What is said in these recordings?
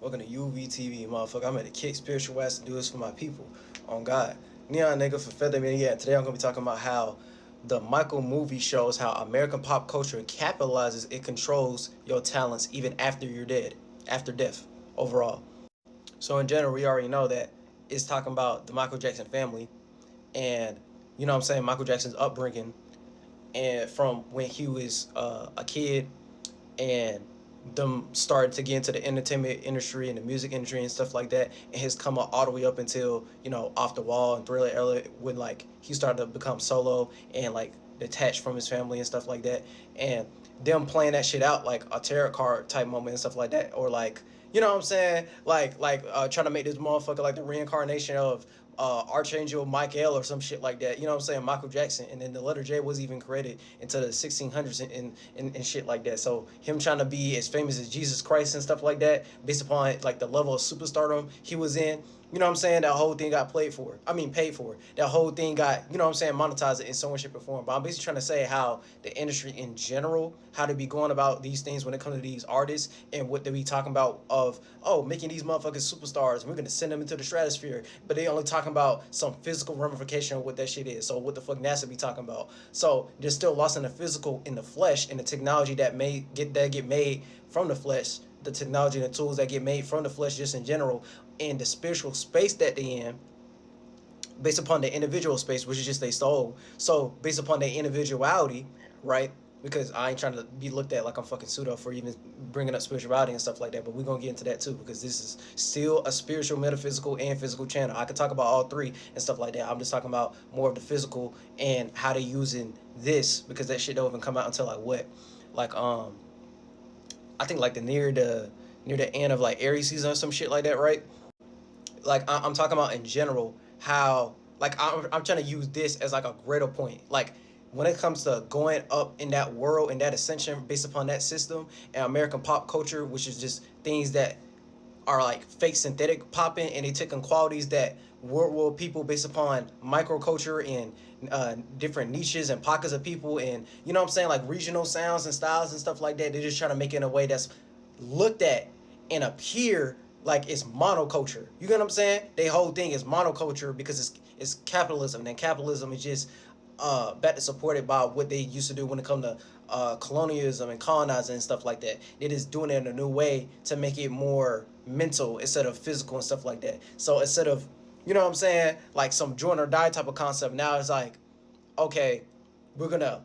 Welcome to UVTV, motherfucker. I'm at the kick spiritual ass to do this for my people. On God. Neon nigga for Feather Man. Yeah, today I'm gonna be talking about how the Michael movie shows how American pop culture capitalizes, it controls your talents even after you're dead, after death, overall. So in general, we already know that it's talking about the Michael Jackson family and you know what I'm saying, Michael Jackson's upbringing and from when he was a kid and them started to get into the entertainment industry and the music industry and stuff like that, and his come up all the way up until Off the Wall and Thriller era when like he started to become solo and like detached from his family and stuff like that, and them playing that shit out like a tarot card type moment and stuff like that, or like you know what I'm saying, trying to make this motherfucker like the reincarnation of Archangel Michael or some shit like that. You know what I'm saying? Michael Jackson, and then the letter J was even created into the 1600s and shit like that. So him trying to be as famous as Jesus Christ and stuff like that, based upon like the level of superstardom he was in. You know what I'm saying? That whole thing got paid for. That whole thing got, you know what I'm saying, monetized in so much shape or form. But I'm basically trying to say how the industry in general, how they be going about these things when it comes to these artists and what they be talking about of, oh, making these motherfuckers superstars and we're gonna send them into the stratosphere. But they only talking about some physical ramification of what that shit is. So what the fuck NASA be talking about? So they're still lost in the physical, in the flesh, and the technology that get made from the flesh, the technology and the tools that get made from the flesh just in general, and the spiritual space that they in, based upon the individual space, which is just their soul. So based upon their individuality, right? Because I ain't trying to be looked at like I'm fucking pseudo for even bringing up spirituality and stuff like that, but we're gonna get into that too because this is still a spiritual, metaphysical, and physical channel. I could talk about all three and stuff like that. I'm just talking about more of the physical and how they using this because that shit don't even come out until like what, like I think like the near the end of like Aries season or some shit like that, right? Like I'm talking about in general how like I'm trying to use this as like a greater point, like when it comes to going up in that world and that ascension based upon that system and American pop culture, which is just things that are like fake synthetic popping, and they taking qualities that world people based upon microculture and different niches and pockets of people, and you know what I'm saying, like regional sounds and styles and stuff like that. They're just trying to make it in a way that's looked at and appear like it's monoculture. You get what I'm saying? They whole thing is monoculture because it's capitalism, and capitalism is just better supported by what they used to do when it come to colonialism and colonizing and stuff like that. They're just doing it in a new way to make it more mental instead of physical and stuff like that. So instead of, you know what I'm saying, like some join or die type of concept, now it's like, okay, we're gonna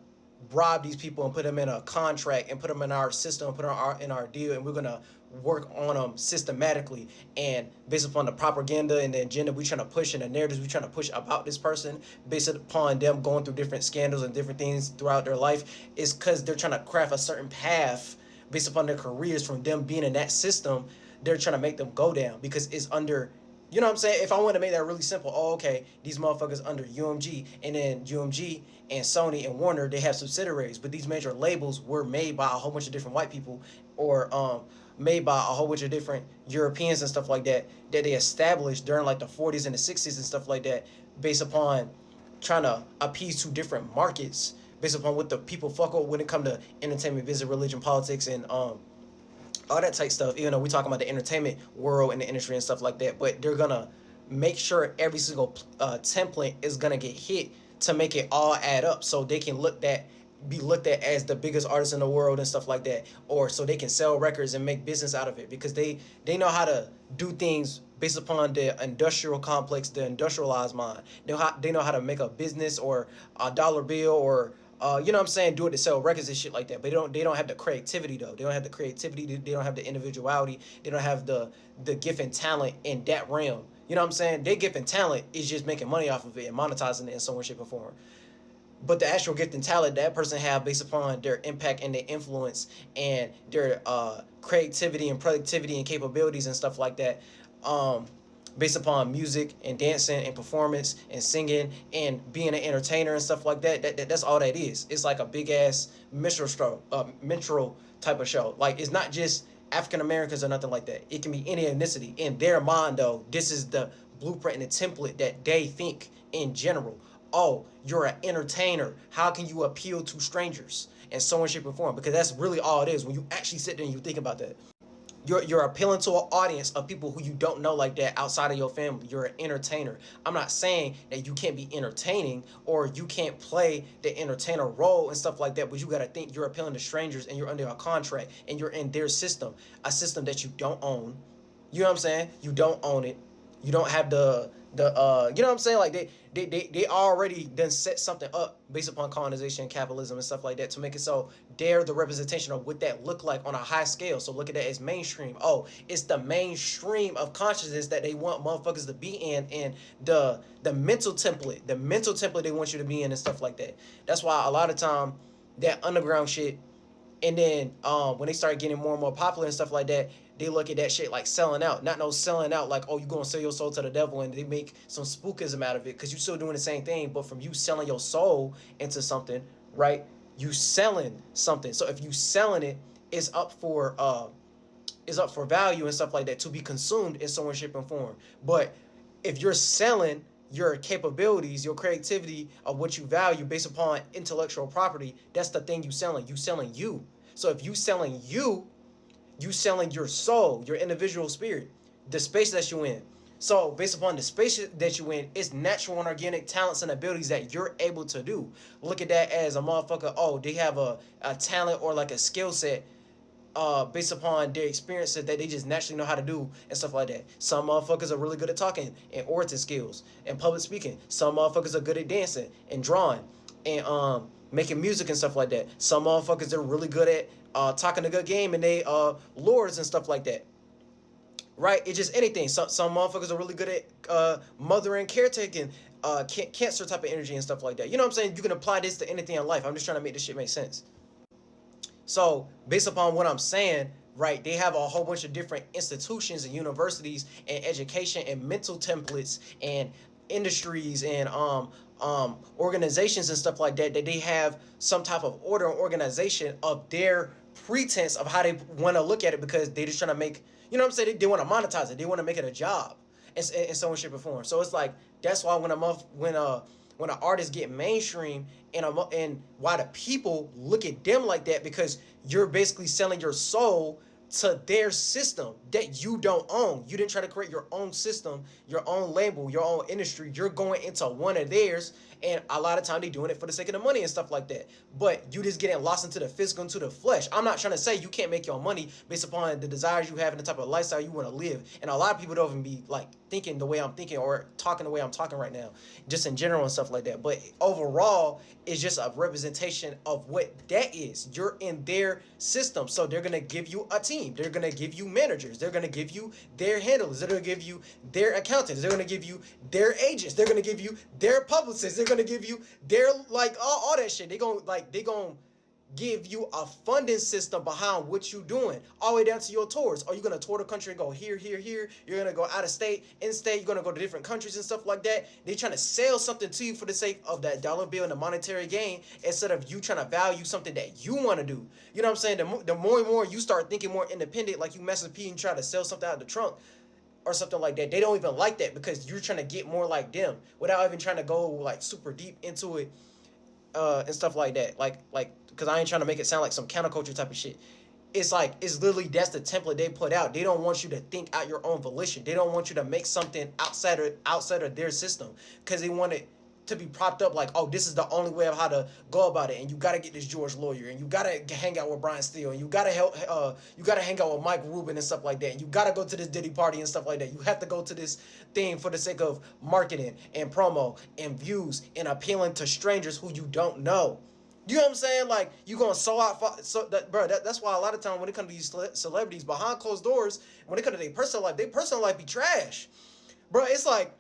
bribe these people and put them in a contract and put them in our system, put them in our deal, and we're gonna work on them systematically and based upon the propaganda and the agenda we trying to push and the narratives we trying to push about this person, based upon them going through different scandals and different things throughout their life, is because they're trying to craft a certain path based upon their careers from them being in that system. They're trying to make them go down because it's under, you know what I'm saying? If I want to make that really simple, oh, okay, these motherfuckers under UMG, and then UMG and Sony and Warner, they have subsidiaries, but these major labels were made by a whole bunch of different white people, or made by a whole bunch of different Europeans and stuff like that, that they established during like the 40s and the 60s and stuff like that, based upon trying to appease to different markets, based upon what the people fuck with when it come to entertainment, business, religion, politics, and all that type stuff. Even though we talking about the entertainment world and the industry and stuff like that, but they're gonna make sure every single template is gonna get hit to make it all add up, so they can be looked at as the biggest artists in the world and stuff like that, or so they can sell records and make business out of it because they know how to do things based upon the industrial complex, the industrialized mind. They know how to make a business or a dollar bill, or you know what I'm saying, do it to sell records and shit like that. But they don't have the creativity though. They don't have the creativity. They don't have the individuality. They don't have the gift and talent in that realm. You know what I'm saying? Their gift and talent is just making money off of it and monetizing it in some way, shape, or form. But the actual gift and talent that person have based upon their impact and their influence and their creativity and productivity and capabilities and stuff like that, based upon music and dancing and performance and singing and being an entertainer and stuff like that, that's all that is. It's like a big ass minstrel type of show. Like it's not just African Americans or nothing like that. It can be any ethnicity. In their mind though, this is the blueprint and the template that they think in general. Oh, you're an entertainer. How can you appeal to strangers? And so on, shape, and form. Because that's really all it is when you actually sit there and you think about that. You're appealing to an audience of people who you don't know like that outside of your family. You're an entertainer. I'm not saying that you can't be entertaining or you can't play the entertainer role and stuff like that, but you got to think you're appealing to strangers and you're under a contract and you're in their system, a system that you don't own. You know what I'm saying? You don't own it. You don't have the you know what I'm saying? Like they already done set something up based upon colonization and capitalism and stuff like that to make it so they're the representation of what that look like on a high scale. So look at that as mainstream. Oh, it's the mainstream of consciousness that they want motherfuckers to be in, and the mental template they want you to be in and stuff like that. That's why a lot of time that underground shit, and then when they start getting more and more popular and stuff like that, they look at that shit like selling out. Not no selling out like, oh, you gonna sell your soul to the devil, and they make some spookism out of it because you still doing the same thing, but from you selling your soul into something, right? You selling something. So if you selling it, it's up for value and stuff like that to be consumed in some way, shape, and form. But if you're selling your capabilities, your creativity of what you value based upon intellectual property, that's the thing you selling. You selling you. So if you selling you selling your soul, your individual spirit, the space that you in. So based upon the space that you in, it's natural and organic talents and abilities that you're able to do. Look at that as a motherfucker. Oh, they have a talent or like a skill set based upon their experiences that they just naturally know how to do and stuff like that. Some motherfuckers are really good at talking and orating skills and public speaking. Some motherfuckers are good at dancing and drawing and making music and stuff like that. Some motherfuckers are really good at talking a good game and they lords and stuff like that. Right? It's just anything. Some motherfuckers are really good at mothering, caretaking, cancer type of energy and stuff like that. You know what I'm saying? You can apply this to anything in life. I'm just trying to make this shit make sense. So based upon what I'm saying, right, they have a whole bunch of different institutions and universities and education and mental templates and industries and organizations and stuff like that, that they have some type of order and organization of their pretense of how they want to look at it, because they just trying to make, you know what I'm saying, they want to monetize it, they want to make it a job in some way, shape, or form. So it's like, that's why when an artist get mainstream and why the people look at them like that, because you're basically selling your soul to their system that you don't own. You didn't try to create your own system, your own label, your own industry. You're going into one of theirs, and a lot of time they doing it for the sake of the money and stuff like that. But you just getting lost into the physical, into the flesh. I'm not trying to say you can't make your money based upon the desires you have and the type of lifestyle you want to live. And a lot of people don't even be like thinking the way I'm thinking or talking the way I'm talking right now, just in general and stuff like that. But overall, it's just a representation of what that is. You're in their system, so they're gonna give you a team. They're gonna give you managers. They're gonna give you their handlers. They're gonna give you their accountants. They're gonna give you their agents. They're gonna give you their publicists. They're gonna give you their like all that shit. They gonna give you a funding system behind what you doing, all the way down to your tours. Are you gonna tour the country and go here, here, here? You're gonna go out of state, in state. You're gonna go to different countries and stuff like that. They trying to sell something to you for the sake of that dollar bill and the monetary gain, instead of you trying to value something that you want to do. You know what I'm saying? The more and more you start thinking more independent, like you Master P and try to sell something out of the trunk or something like that, they don't even like that, because you're trying to get more like them without even trying to go like super deep into it and stuff like that. Like because I ain't trying to make it sound like some counterculture type of shit. It's like, it's literally, that's the template they put out. They don't want you to think out your own volition. They don't want you to make something outside of their system, because they want it to be propped up like, oh, this is the only way of how to go about it, and you gotta get this George lawyer, and you gotta hang out with Brian Steele, and you gotta hang out with Mike Rubin and stuff like that, and you gotta go to this Diddy party and stuff like that. You have to go to this thing for the sake of marketing and promo and views and appealing to strangers who you don't know. You know what I'm saying? Like, you gonna sell out, that's why a lot of time when it comes to these celebrities behind closed doors, when it comes to their personal life be trash, bro. It's like,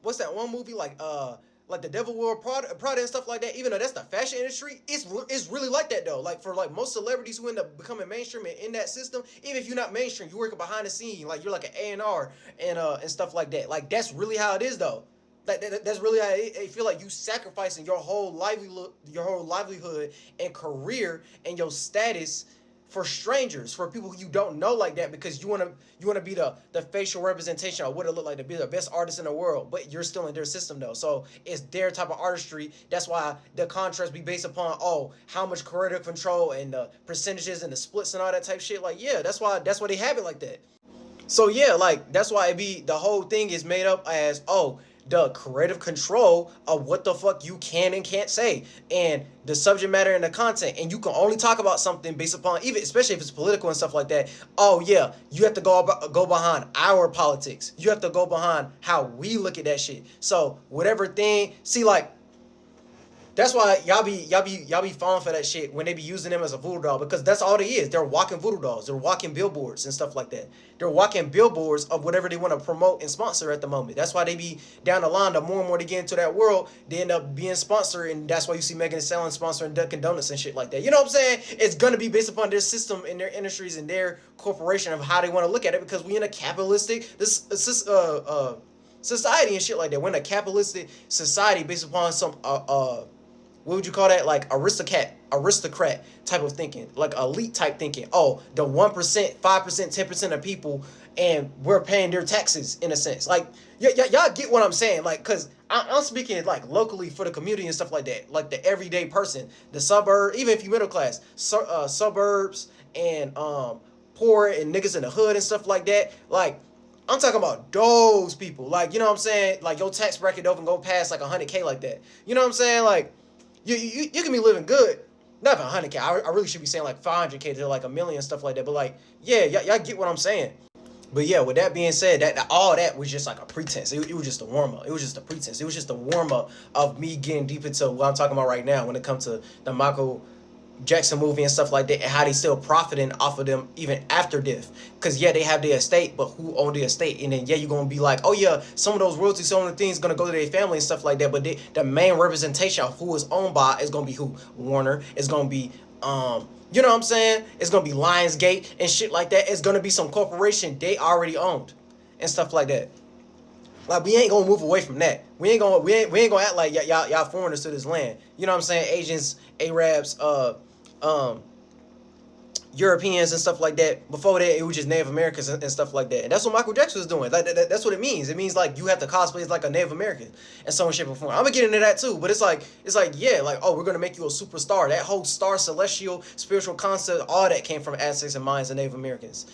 what's that one movie like The Devil Wore Prada and stuff like that? Even though that's the fashion industry, it's really like that though. Like, for like most celebrities who end up becoming mainstream and in that system, even if you're not mainstream, you're working behind the scene, like you're like an A&R and stuff like that. Like, that's really how it is though. Like, that's really how I feel like you sacrificing your whole livelihood and career and your status for strangers, for people who you don't know like that, because you wanna be the facial representation of what it look like to be the best artist in the world, but you're still in their system though. So it's their type of artistry. That's why the contrast be based upon how much creative control and the percentages and the splits and all that type shit. Like yeah, that's why they have it like that. So yeah, like that's why it be the whole thing is made up as the creative control of what the fuck you can and can't say, and the subject matter and the content, and you can only talk about something based upon, even especially if it's political and stuff like that. Oh yeah, you have to go behind our politics. You have to go behind how we look at that shit. So whatever thing, see like that's why y'all be falling for that shit when they be using them as a voodoo doll, because that's all they is. They're walking voodoo dolls. They're walking billboards and stuff like that. They're walking billboards of whatever they want to promote and sponsor at the moment. That's why they be down the line. The more and more they get into that world, they end up being sponsored, and that's why you see Megan Thee Stallion sponsoring Dunkin' Donuts and shit like that. You know what I'm saying? It's gonna be based upon their system and their industries and their corporation of how they want to look at it, because we in a capitalistic society and shit like that. We're in a capitalistic society based upon some what would you call that? Like aristocrat type of thinking, like elite type thinking. Oh, the 1%, 5%, 10% of people, and we're paying their taxes in a sense. Like y'all get what I'm saying? Like, cause I'm speaking like locally for the community and stuff like that. Like the everyday person, the suburb, even if you middle class, suburbs and poor and niggas in the hood and stuff like that. Like I'm talking about those people. Like, you know what I'm saying? Like your tax bracket don't go past like 100K like that. You know what I'm saying? Like you can be living good, not 100K. I really should be saying like 500K to like a million stuff like that. But like, yeah, y'all get what I'm saying. But yeah, with that being said, that all that was just like a pretense. It was just a warm up. It was just a pretense. It was just a warm up of me getting deep into what I'm talking about right now when it comes to the Michael Jackson movie and stuff like that, and how they still profiting off of them even after death. Because yeah, they have the estate, but who owned the estate? And then yeah, you're gonna be like, oh yeah, some of those royalties, some of the things gonna go to their family and stuff like that. But the main representation of who is owned by is gonna be who? Warner. It's gonna be you know what I'm saying? It's gonna be Lionsgate and shit like that. It's gonna be some corporation they already owned and stuff like that. Like we ain't gonna move away from that. We ain't gonna act like y'all foreigners to this land. You know what I'm saying? Asians, Arabs, Europeans and stuff like that. Before that, it was just Native Americans and stuff like that. And that's what Michael Jackson was doing. Like that's what it means. It means like you have to cosplay as like a Native American and so on shape or form. I'm gonna get into that too. But it's like yeah, like oh, we're gonna make you a superstar. That whole star celestial spiritual concept, all that came from Aztecs and Mayans and Native Americans.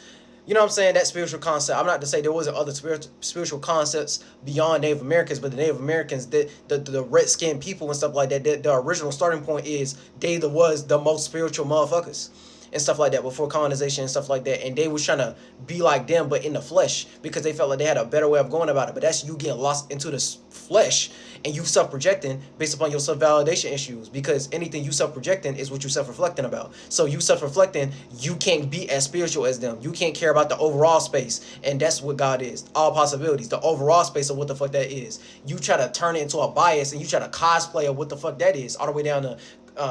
You know what I'm saying? That spiritual concept. I'm not to say there wasn't other spiritual concepts beyond Native Americans, but the Native Americans, the red skinned people and stuff like that, the original starting point is they was the most spiritual motherfuckers and stuff like that before colonization and stuff like that. And they was trying to be like them, but in the flesh, because they felt like they had a better way of going about it. But that's you getting lost into the flesh and you self-projecting based upon your self-validation issues, because anything you self-projecting is what you self-reflecting about. So you self-reflecting, you can't be as spiritual as them. You can't care about the overall space, and that's what God is. All possibilities, the overall space of what the fuck that is. You try to turn it into a bias and you try to cosplay of what the fuck that is, all the way down to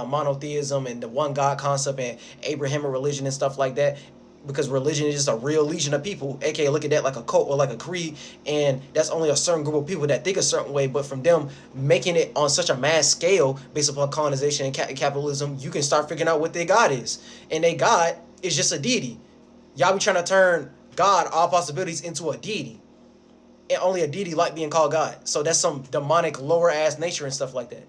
monotheism and the one God concept and Abrahamic religion and stuff like that, because religion is just a real legion of people, aka look at that like a cult or like a creed, and that's only a certain group of people that think a certain way. But from them making it on such a mass scale based upon colonization and capitalism, you can start figuring out what their God is, and their God is just a deity. Y'all be trying to turn God, all possibilities, into a deity, and only a deity like being called God. So that's some demonic lower ass nature and stuff like that.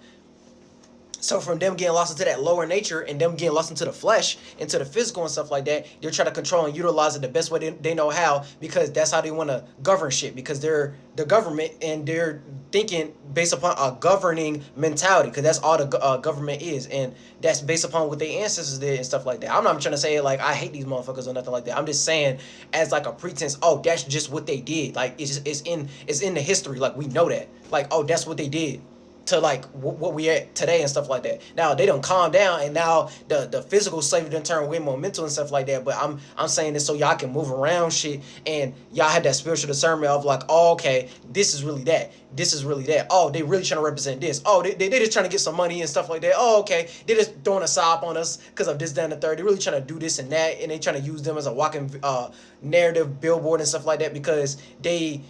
So from them getting lost into that lower nature and them getting lost into the flesh, into the physical and stuff like that, they're trying to control and utilize it the best way they know how, because that's how they want to govern shit, because they're the government and they're thinking based upon a governing mentality, because that's all the government is, and that's based upon what their ancestors did and stuff like that. I'm not trying to say like I hate these motherfuckers or nothing like that. I'm just saying as like a pretense, oh, that's just what they did. Like it's in the history, like we know that. Like, oh, that's what they did to like what we at today and stuff like that. Now they don't calm down, and now the physical slavery done turn way more mental and stuff like that. But I'm saying this so y'all can move around shit, and y'all have that spiritual discernment of like, oh, okay, this is really that. This is really that. Oh, they really trying to represent this. Oh, they just trying to get some money and stuff like that. Oh, okay, they just throwing a sop on us because of this, that, and the third. They really trying to do this and that, and they trying to use them as a walking narrative billboard and stuff like that, because they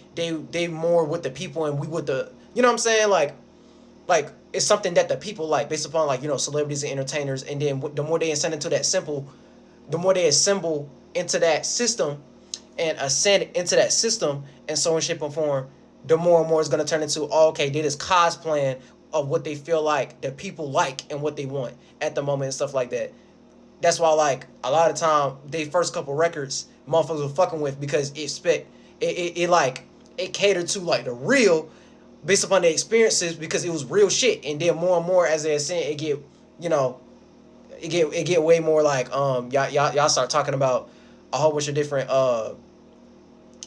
more with the people and we with the, you know what I'm saying, like it's something that the people like based upon like, you know, celebrities and entertainers, and then the more they incentive to that simple the more they assemble into that system and ascend into that system in so in shape and form, the more and more it's gonna turn into, oh, okay, they just cosplaying of what they feel like the people like and what they want at the moment and stuff like that. That's why, like, a lot of time they first couple records motherfuckers were fucking with because it like it catered to like the real based upon their experiences because it was real shit. And then more and more as they ascend, it get, you know, it get way more like y'all start talking about a whole bunch of different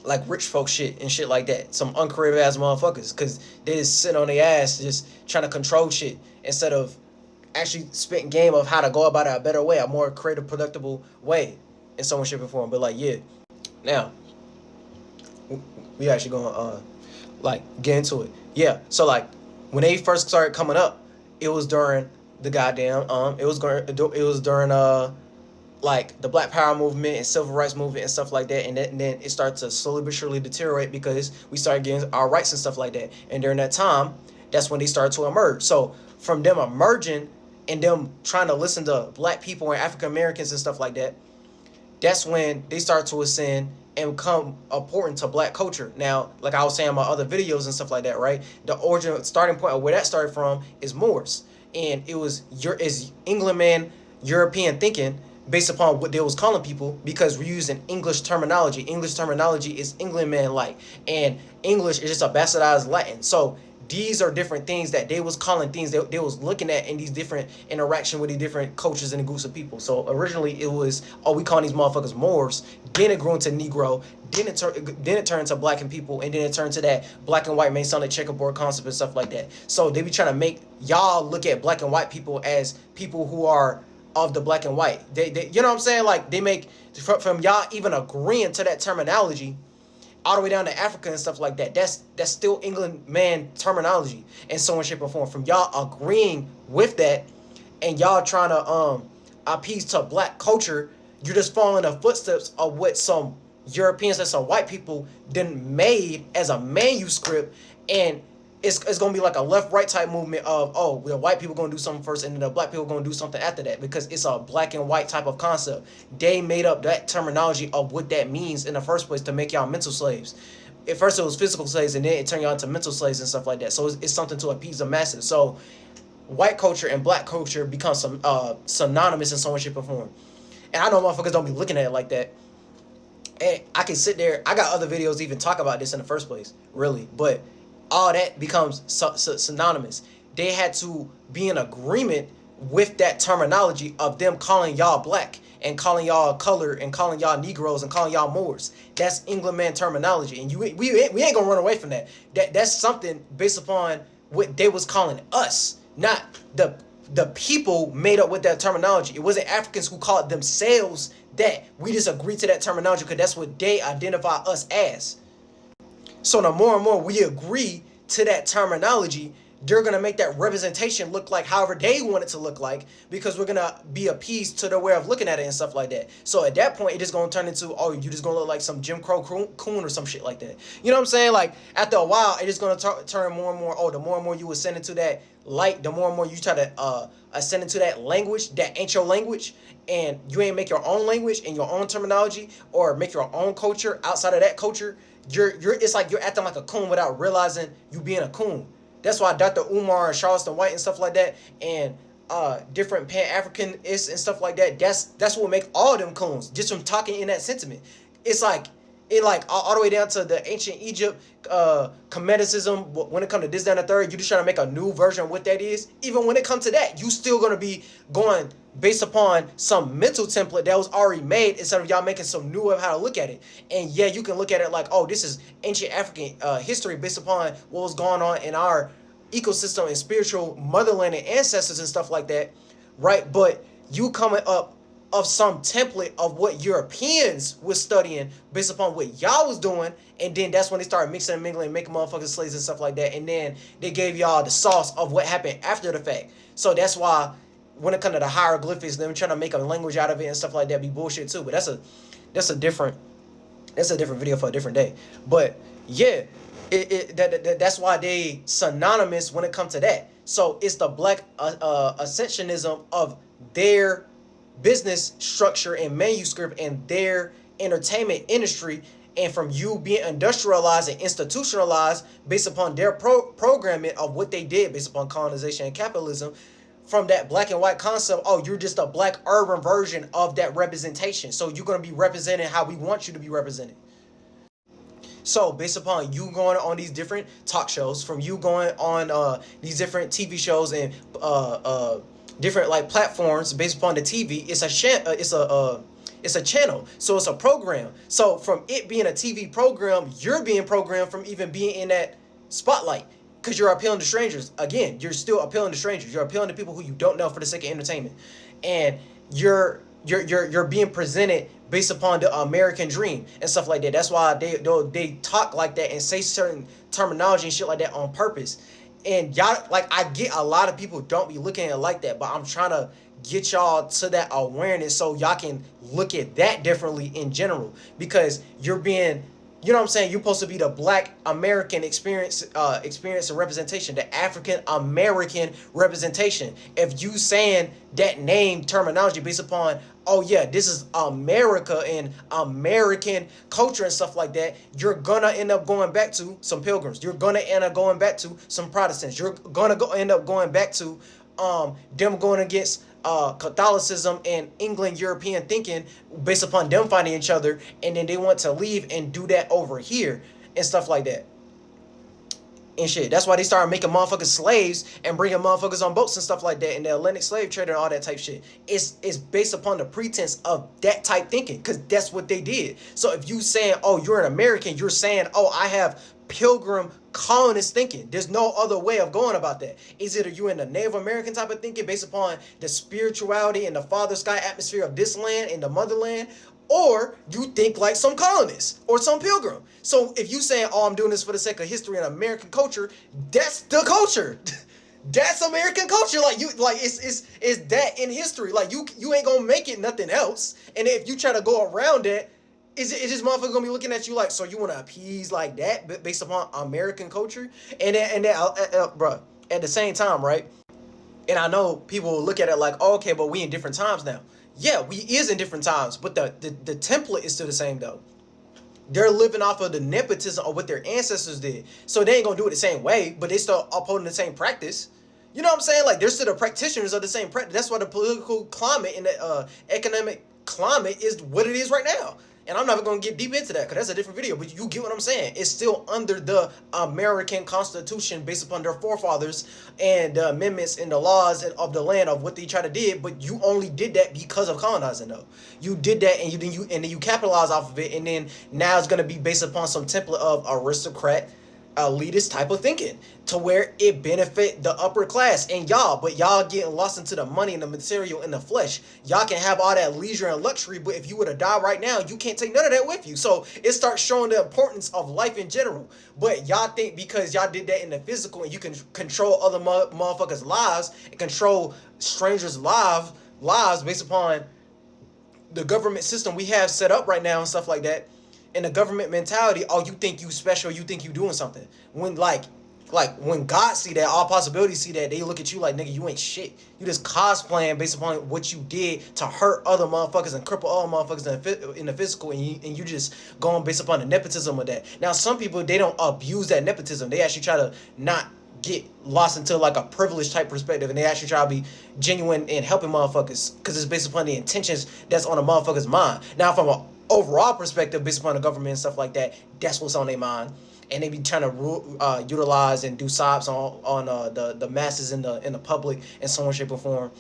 like rich folk shit and shit like that. Some uncreative ass motherfuckers because they just sit on their ass just trying to control shit instead of actually spitting game of how to go about it a better way, a more creative, productive way in so much shape and form. But like, yeah, now we actually gonna like get into it. Yeah, so like when they first started coming up, it was during the goddamn it was during like the Black Power movement and civil rights movement and stuff like that, and then it started to slowly but surely deteriorate because we started getting our rights and stuff like that. And during that time, that's when they started to emerge. So from them emerging and them trying to listen to black people and African Americans and stuff like that, that's when they start to ascend and become important to black culture. Now, like I was saying in my other videos and stuff like that, right? The origin starting point of where that started from is Moors. And it was England man European thinking based upon what they was calling people because we're using English terminology. English terminology is England man like, and English is just a bastardized Latin. So these are different things that they was calling things that they was looking at in these different interaction with the different cultures and the groups of people. So originally it was, oh, we call these motherfuckers Moors. Then it grew into Negro. Then it turned to black and people, and then it turned to that black and white Masonic checkerboard concept and stuff like that. So they be trying to make y'all look at black and white people as people who are of the black and white. They you know what I'm saying? Like they make from y'all even agreeing to that terminology all the way down to Africa and stuff like that. That's still England man terminology and so on shape or form. From y'all agreeing with that and y'all trying to appease to black culture, you're just following the footsteps of what some Europeans and some white people then made as a manuscript, and it's gonna be like a left-right type movement of, oh, the white people gonna do something first and then the black people gonna do something after that because it's a black and white type of concept. They made up that terminology of what that means in the first place to make y'all mental slaves. At first it was physical slaves and then it turned y'all into mental slaves and stuff like that. So it's something to appease the masses. So white culture and black culture become some synonymous in some way, shape, or form. And I know motherfuckers don't be looking at it like that. And I can sit there. I got other videos to even talk about this in the first place, really. But all that becomes synonymous. They had to be in agreement with that terminology of them calling y'all black and calling y'all color and calling y'all Negroes and calling y'all Moors. That's England man terminology, and we ain't gonna run away from that. That's something based upon what they was calling us, not the people made up with that terminology. It wasn't Africans who called themselves that. We just agreed to that terminology because that's what they identify us as. So the more and more we agree to that terminology, they're going to make that representation look like however they want it to look like because we're going to be appeased to their way of looking at it and stuff like that. So at that point, it is going to turn into, oh, you just going to look like some Jim Crow coon or some shit like that. You know what I'm saying? Like, after a while, it is going to turn more and more, oh, the more and more you ascend into that light, the more and more you try to ascend into that language that ain't your language, and you ain't make your own language and your own terminology or make your own culture outside of that culture. It's like you're acting like a coon without realizing you being a coon. That's why Dr. Umar and Charleston White and stuff like that and different Pan-Africanists and stuff like that, that's what make all them coons, just from talking in that sentiment. It's like all the way down to the ancient Egypt, Cometicism, when it comes to this, that, and the third, you just trying to make a new version of what that is. Even when it comes to that, you still going to be going based upon some mental template that was already made instead of y'all making some new of how to look at it. And yeah, you can look at it like, oh, this is ancient African history based upon what was going on in our ecosystem and spiritual motherland and ancestors and stuff like that, right? But you coming up of some template of what Europeans was studying based upon what y'all was doing, and then that's when they started mixing and mingling, making motherfucking slaves and stuff like that, and then they gave y'all the sauce of what happened after the fact. So that's why when it comes to the hieroglyphics, them trying to make a language out of it and stuff like that be bullshit too. But that's a different video for a different day. But yeah, that's why they synonymous when it comes to that. So it's the black ascensionism of their business structure and manuscript and their entertainment industry, and from you being industrialized and institutionalized based upon their programming of what they did based upon colonization and capitalism, from that black and white concept, oh, you're just a black urban version of that representation. So you're going to be represented how we want you to be represented. So based upon you going on these different talk shows, from you going on these different TV shows and different like platforms based upon the TV, it's a channel, so it's a program. So from it being a TV program, you're being programmed from even being in that spotlight, because you're appealing to strangers. Again, you're still appealing to strangers. You're appealing to people who you don't know for the sake of entertainment, and you're being presented based upon the American dream and stuff like that. That's why they talk like that and say certain terminology and shit like that on purpose. And y'all, like, I get a lot of people don't be looking at it like that, but I'm trying to get y'all to that awareness so y'all can look at that differently in general, because you're being, you know what I'm saying, you're supposed to be the black American experience and representation, the African American representation. If you saying that name terminology based upon, oh yeah, this is America and American culture and stuff like that, you're gonna end up going back to some Pilgrims. You're gonna end up going back to some Protestants. You're gonna end up going back to them going against Catholicism and England European thinking based upon them finding each other, and then they want to leave and do that over here and stuff like that and shit. That's why they started making motherfuckers slaves and bringing motherfuckers on boats and stuff like that, and the Atlantic slave trade and all that type shit. It's based upon the pretense of that type thinking, because that's what they did. So if you saying, oh, you're an American, you're saying, oh, I have Pilgrim colonist thinking. There's no other way of going about that. Is it, are you in the Native American type of thinking based upon the spirituality and the father sky atmosphere of this land and the motherland, or you think like some colonists or some Pilgrim? So if you saying, oh, I'm doing this for the sake of history and American culture, that's the culture. That's American culture. Like, you, like, it's that in history. Like, you ain't gonna make it nothing else. And if you try to go around that, is this motherfucker gonna be looking at you like, so you want to appease like that based upon American culture? And then bro, at the same time, right? And I know people will look at it like, oh, okay, but we in different times now. Yeah, we is in different times, but the template is still the same though. They're living off of the nepotism of what their ancestors did, so they ain't gonna do it the same way, but they still upholding the same practice. You know what I'm saying? Like, they're still the practitioners of the same practice. That's why the political climate and the economic climate is what it is right now. And I'm not going to get deep into that because that's a different video, but you get what I'm saying. It's still under the American Constitution based upon their forefathers and the amendments and the laws of the land of what they try to did, but you only did that because of colonizing though. You did that and then you capitalize off of it, and then now it's going to be based upon some template of aristocrat elitist type of thinking to where it benefit the upper class and y'all, but y'all getting lost into the money and the material and the flesh. Y'all can have all that leisure and luxury, but if you were to die right now, you can't take none of that with you. So it starts showing the importance of life in general. But y'all think because y'all did that in the physical and you can control other motherfuckers' lives and control strangers' lives based upon the government system we have set up right now and stuff like that, and the government mentality, oh, you think you special, you think you doing something. When like when God see that, all possibilities see that, they look at you like, nigga, you ain't shit. You just cosplaying based upon what you did to hurt other motherfuckers and cripple other motherfuckers in the physical, and you just going based upon the nepotism of that. Now, some people, they don't abuse that nepotism. They actually try to not get lost into like a privileged type perspective, and they actually try to be genuine in helping motherfuckers because it's based upon the intentions that's on a motherfucker's mind. Now, from an overall perspective, based upon the government and stuff like that, that's what's on their mind, and they be trying to utilize and do sops on the masses in the public in some way, shape, or form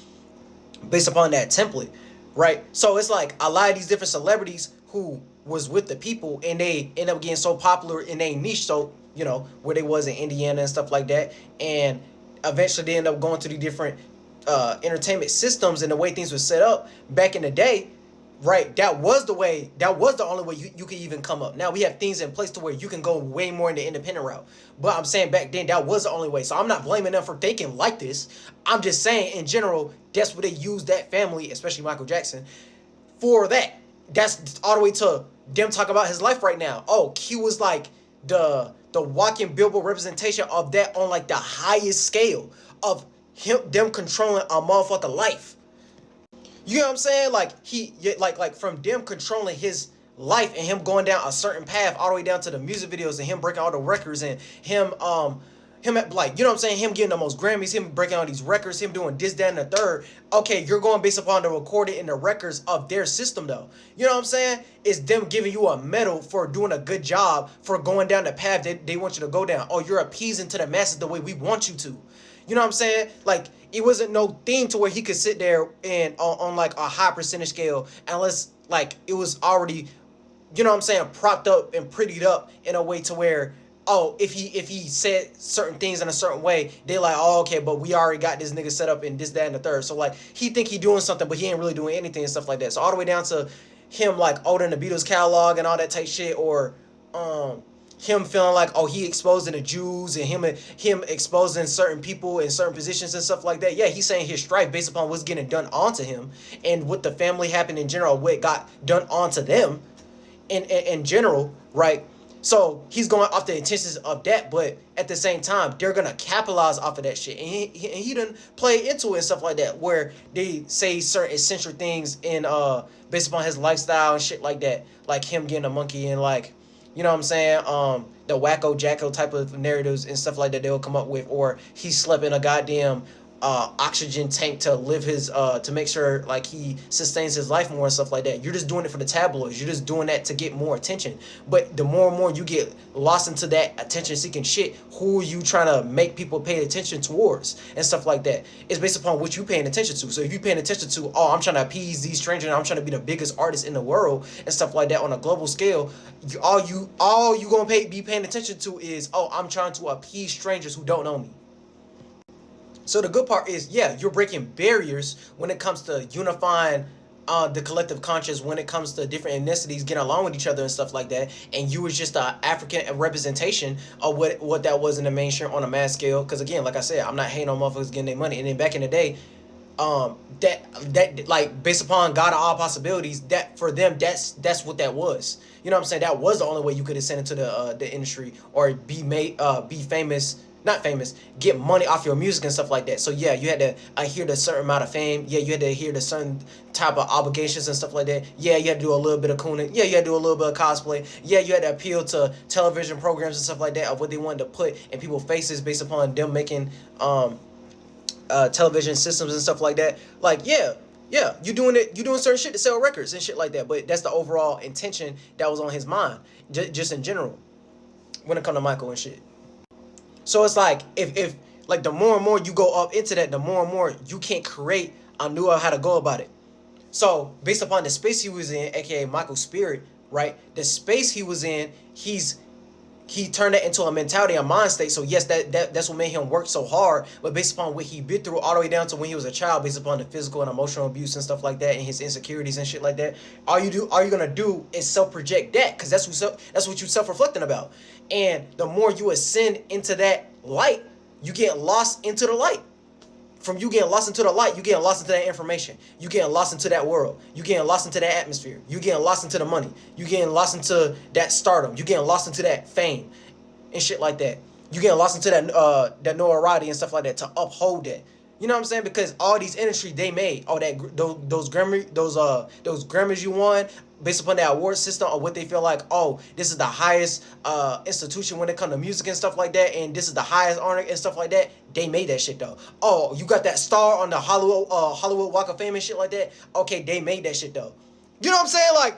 based upon that template, right? So it's like a lot of these different celebrities who was with the people, and they end up getting so popular in their niche, so you know where they was in Indiana and stuff like that, and eventually they end up going to the different entertainment systems and the way things were set up back in the day. Right, that was the only way you could even come up. Now we have things in place to where you can go way more in the independent route. But I'm saying back then that was the only way. So I'm not blaming them for thinking like this. I'm just saying in general, that's what they used that family, especially Michael Jackson, for that. That's all the way to them talking about his life right now. Oh, he was like the walking billboard representation of that on like the highest scale of them controlling a motherfucker life. You know what I'm saying? Like like from them controlling his life and him going down a certain path all the way down to the music videos and him breaking all the records and him like, you know what I'm saying, him getting the most Grammys, him breaking all these records, him doing this, that, and the third. Okay, you're going based upon the recorded in the records of their system though. You know what I'm saying? It's them giving you a medal for doing a good job, for going down the path they want you to go down. Oh, you're appeasing to the masses the way we want you to. You know what I'm saying? Like, it wasn't no thing to where he could sit there and on like a high percentage scale, unless like it was already, you know what I'm saying, propped up and prettied up in a way to where, oh, if he said certain things in a certain way, they like, oh, okay, but we already got this nigga set up in this, that, and the third. So like, he think he doing something, but he ain't really doing anything and stuff like that. So all the way down to him like ordering the Beatles catalog and all that type shit, or him feeling like, oh, he exposing the Jews, and him exposing certain people in certain positions and stuff like that. Yeah, he's saying his strife based upon what's getting done onto him and what the family happened in general, what got done onto them in general, right? So he's going off the intentions of that, but at the same time, they're gonna capitalize off of that shit, and he done play into it and stuff like that, where they say certain essential things in based upon his lifestyle and shit like that, like him getting a monkey and like, you know what I'm saying, the wacko jacko type of narratives and stuff like that they'll come up with, or he slept in a goddamn oxygen tank to live his to make sure like he sustains his life more and stuff like that. You're just doing it for the tabloids. You're just doing that to get more attention. But the more and more you get lost into that attention seeking shit, who are you trying to make people pay attention towards and stuff like that? It's based upon what you paying attention to. So if you paying attention to, oh, I'm trying to appease these strangers and I'm trying to be the biggest artist in the world and stuff like that on a global scale, all you gonna be paying attention to is, oh, I'm trying to appease strangers who don't know me. So the good part is, yeah, you're breaking barriers when it comes to unifying the collective conscious, when it comes to different ethnicities getting along with each other and stuff like that. And you was just an African representation of what that was in the mainstream on a mass scale. Because again, like I said, I'm not hating on motherfuckers getting their money. And then back in the day, that like based upon God of all possibilities, that for them that's what that was. You know what I'm saying? That was the only way you could ascend into the industry or be famous. Not famous, get money off your music and stuff like that. So yeah, you had to adhere to a certain amount of fame. Yeah, you had to adhere to certain type of obligations and stuff like that. Yeah, you had to do a little bit of cooning. Yeah, you had to do a little bit of cosplay. Yeah, you had to appeal to television programs and stuff like that of what they wanted to put in people's faces based upon them making television systems and stuff like that. Like yeah, you doing certain shit to sell records and shit like that. But that's the overall intention that was on his mind, just in general, when it come to Michael and shit. So it's like if like the more and more you go up into that, the more and more you can't create a new how to go about it. So based upon the space he was in, aka Michael's spirit, right? The space he was in, he turned that into a mentality, a mind state. So yes, that's what made him work so hard. But based upon what he been through all the way down to when he was a child, based upon the physical and emotional abuse and stuff like that, and his insecurities and shit like that, all you're gonna do is self-project that, because that's what you self-reflecting about. And the more you ascend into that light, you get lost into the light. From you getting lost into the light, you getting lost into that information. You getting lost into that world. You getting lost into that atmosphere. You getting lost into the money. You getting lost into that stardom. You getting lost into that fame and shit like that. You getting lost into that notoriety and stuff like that to uphold that. You know what I'm saying? Because all these industry they made, all that those Grammys you won, based upon that award system or what they feel like, oh, this is the highest institution when it comes to music and stuff like that, and this is the highest honor and stuff like that. They made that shit though. Oh, you got that star on the Hollywood Walk of Fame and shit like that. Okay, they made that shit though. You know what I'm saying? Like,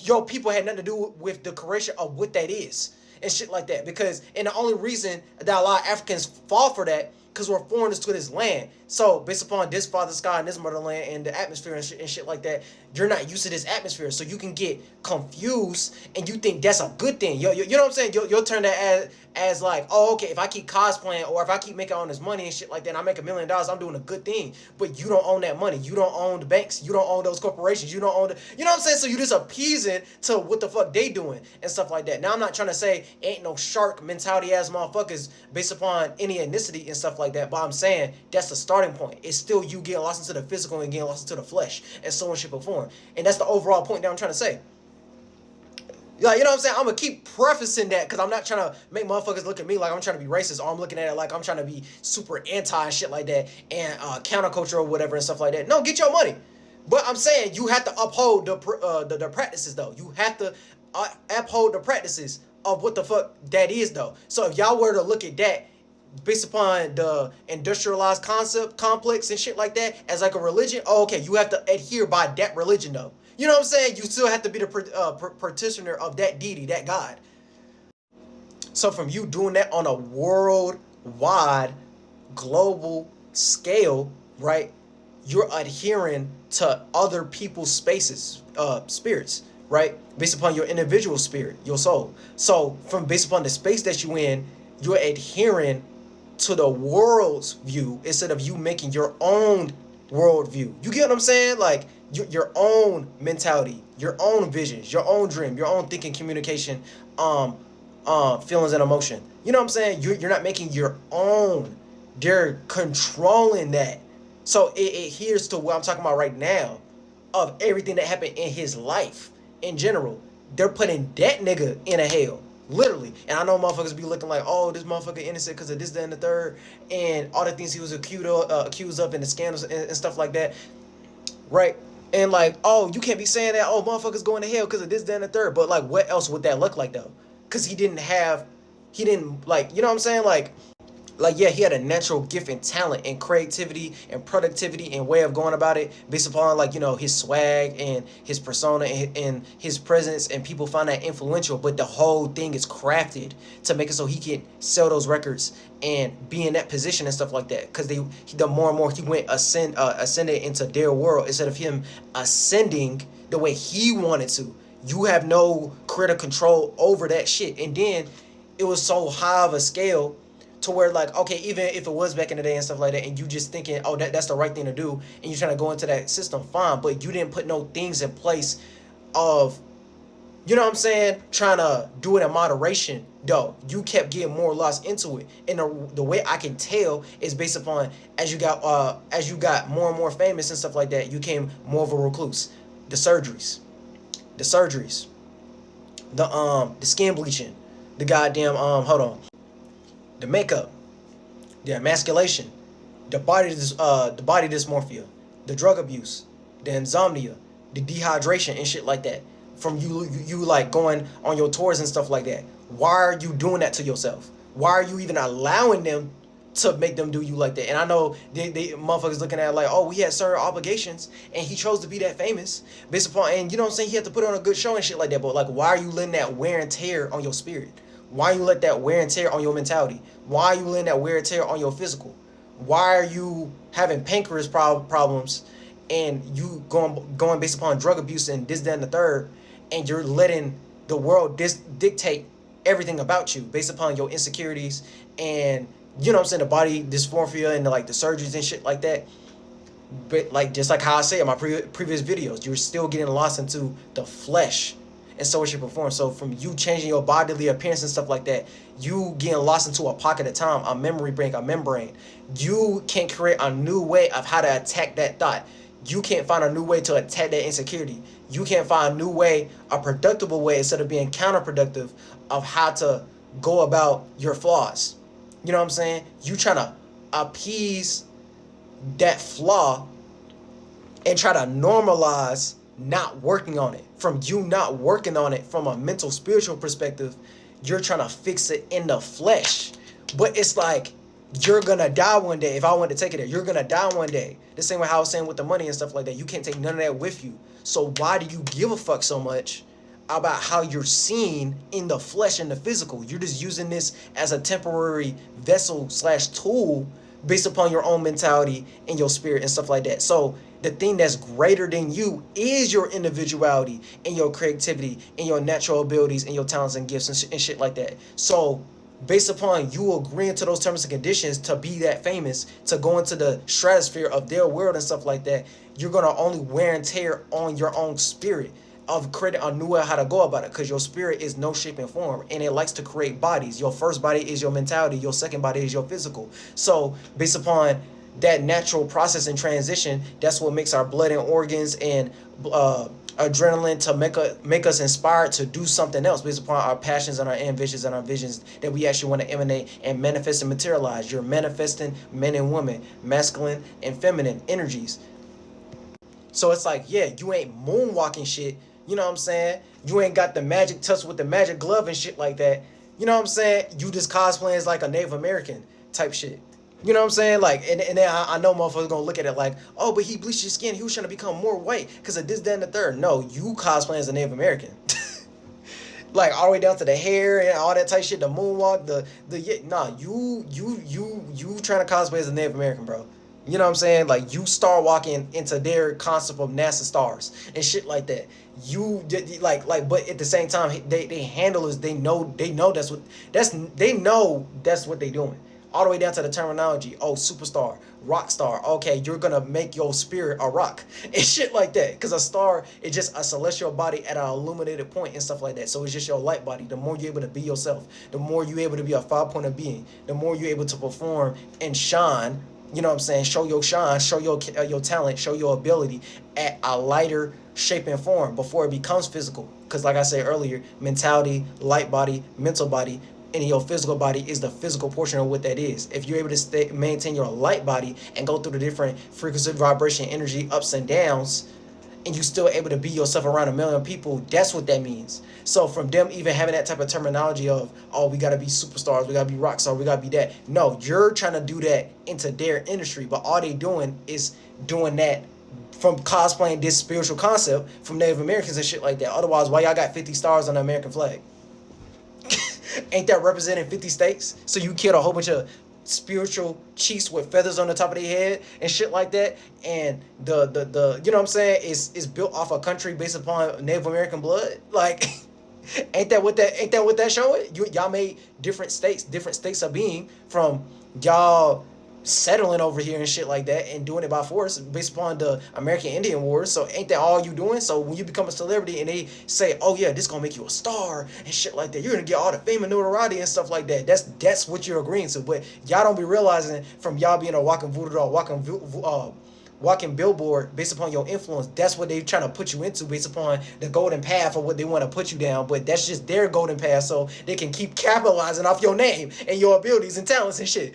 your people had nothing to do with the creation of what that is and shit like that. And the only reason that a lot of Africans fall for that, because we're foreigners to this land. So based upon this father sky and this motherland and the atmosphere and shit like that, you're not used to this atmosphere. So you can get confused and you think that's a good thing. You know what I'm saying? You'll turn that as like, oh, okay, if I keep cosplaying or if I keep making all this money and shit like that and I make $1 million, I'm doing a good thing. But you don't own that money. You don't own the banks. You don't own those corporations. You don't own you know what I'm saying? So you just appeasing to what the fuck they doing and stuff like that. Now, I'm not trying to say ain't no shark mentality ass motherfuckers based upon any ethnicity and stuff like that. But I'm saying that's the starting point. It's still you getting lost into the physical and getting lost into the flesh and so on shit perform. And that's the overall point that I'm trying to say. Like, you know what I'm saying? I'm going to keep prefacing that because I'm not trying to make motherfuckers look at me like I'm trying to be racist, or I'm looking at it like I'm trying to be super anti and shit like that and counterculture or whatever and stuff like that. No, get your money. But I'm saying you have to uphold the practices though. You have to uphold the practices of what the fuck that is though. So if y'all were to look at that based upon the industrialized concept complex and shit like that as like a religion, oh, okay, you have to adhere by that religion though. You know what I'm saying? You still have to be the practitioner of that deity, that god. So from you doing that on a worldwide, global scale, right? You're adhering to other people's spaces, spirits, right? Based upon your individual spirit, your soul. So from based upon the space that you in, you're adhering to the world's view instead of you making your own world view. You get what I'm saying? Like your own mentality, your own visions, your own dream, your own thinking, communication, feelings and emotion. You know what I'm saying? You're not making your own. They're controlling that. So it adheres to what I'm talking about right now of everything that happened in his life in general. They're putting that nigga in a hell. Literally. And I know motherfuckers be looking like, oh, this motherfucker innocent because of this, that, and the third. And all the things he was accused of and the scandals and stuff like that. Right? And like, oh, you can't be saying that, oh, motherfuckers going to hell because of this, that, and the third. But like, what else would that look like though? Because he didn't like, you know what I'm saying? Like yeah, he had a natural gift and talent and creativity and productivity and way of going about it based upon like, you know, his swag and his persona and his presence, and people find that influential. But the whole thing is crafted to make it so he can sell those records and be in that position and stuff like that. Because the more and more he went ascended into their world instead of him ascending the way he wanted to. You have no creative control over that shit. And then it was so high of a scale to where like, okay, even if it was back in the day and stuff like that, and you just thinking, oh, that's the right thing to do, and you're trying to go into that system, fine, but you didn't put no things in place of, you know what I'm saying, trying to do it in moderation, though. You kept getting more lost into it. And the way I can tell is based upon as you got more and more famous and stuff like that, you became more of a recluse. The surgeries, the skin bleaching, the goddamn hold on, the makeup, the emasculation, the body dysmorphia, the drug abuse, the insomnia, the dehydration and shit like that. From you like going on your tours and stuff like that. Why are you doing that to yourself? Why are you even allowing them to make them do you like that? And I know they motherfuckers looking at it like, oh, he had certain obligations and he chose to be that famous based upon, and you know what I'm saying, he had to put on a good show and shit like that. But like, why are you letting that wear and tear on your spirit? Why you let that wear and tear on your mentality? Why are you letting that wear and tear on your physical? Why are you having pancreas problems and you going based upon drug abuse and this, that, and the third, and you're letting the world dictate everything about you based upon your insecurities and, you know what I'm saying, the body dysmorphia and like the surgeries and shit like that. But like, just like how I say in my previous videos, you're still getting lost into the flesh. And so is your performance. So from you changing your bodily appearance and stuff like that, you getting lost into a pocket of time, a memory bank, a membrane. You can't create a new way of how to attack that thought. You can't find a new way to attack that insecurity. You can't find a new way, a productive way, instead of being counterproductive, of how to go about your flaws. You know what I'm saying? You trying to appease that flaw and try to normalize not working on it. From you not working on it from a mental, spiritual perspective, you're trying to fix it in the flesh. But it's like, you're gonna die one day. If I want to take it there, you're gonna die one day. The same way how I was saying with the money and stuff like that. You can't take none of that with you. So why do you give a fuck so much about how you're seen in the flesh and the physical? You're just using this as a temporary vessel / tool based upon your own mentality and your spirit and stuff like that. So the thing that's greater than you is your individuality and your creativity and your natural abilities and your talents and gifts and shit like that. So based upon you agreeing to those terms and conditions to be that famous, to go into the stratosphere of their world and stuff like that, you're going to only wear and tear on your own spirit of creating a new way how to go about it, because your spirit is no shape and form, and it likes to create bodies. Your first body is your mentality, your second body is your physical. So based upon that natural process and transition, that's what makes our blood and organs and adrenaline to make us inspired to do something else based upon our passions and our ambitions and our visions that we actually want to emanate and manifest and materialize. You're manifesting men and women, masculine and feminine energies. So it's like, yeah, you ain't moonwalking shit. You know what I'm saying? You ain't got the magic touch with the magic glove and shit like that. You know what I'm saying? You just cosplaying as like a Native American type shit. You know what I'm saying? Like, and then I know motherfuckers gonna look at it like, oh, but he bleached his skin. He was trying to become more white because of this, that, and the third. No, you cosplaying as a Native American. Like all the way down to the hair and all that type shit, the moonwalk, you trying to cosplay as a Native American, bro. You know what I'm saying? Like you star walking into their concept of NASA stars and shit like that. You like, but at the same time, they handle is they know they know that's what they doing. All the way down to the terminology. Oh, superstar, rock star. Okay, you're gonna make your spirit a rock and shit like that. Cause a star is just a celestial body at an illuminated point and stuff like that. So it's just your light body. The more you're able to be yourself, the more you're able to be a 5 point of being, the more you're able to perform and shine. You know what I'm saying? Show your shine, show your talent, show your ability at a lighter shape and form before it becomes physical. Because like I said earlier, mentality, light body, mental body, and your physical body is the physical portion of what that is. If you're able to maintain your light body and go through the different frequency, vibration, energy, ups and downs, and you still able to be yourself around 1 million people, that's what that means. So from them even having that type of terminology of, oh, we gotta be superstars, we gotta be rock stars, we gotta be that. No, you're trying to do that into their industry, but all they doing is doing that from cosplaying this spiritual concept from Native Americans and shit like that. Otherwise, why y'all got 50 stars on the American flag? Ain't that representing 50 states? So you killed a whole bunch of spiritual chiefs with feathers on the top of their head and shit like that, and the you know what I'm saying is built off a country based upon Native American blood. Like, ain't that what that showing? Y'all made different states of being from y'all settling over here and shit like that and doing it by force based upon the American Indian Wars. So ain't that all you doing? So when you become a celebrity and they say, oh yeah, this gonna make you a star and shit like that, you're gonna get all the fame and notoriety and stuff like that. That's what you're agreeing to. But y'all don't be realizing from y'all being a walking voodoo doll, walking billboard based upon your influence, that's what they trying to put you into based upon the golden path of what they want to put you down. But that's just their golden path so they can keep capitalizing off your name and your abilities and talents and shit.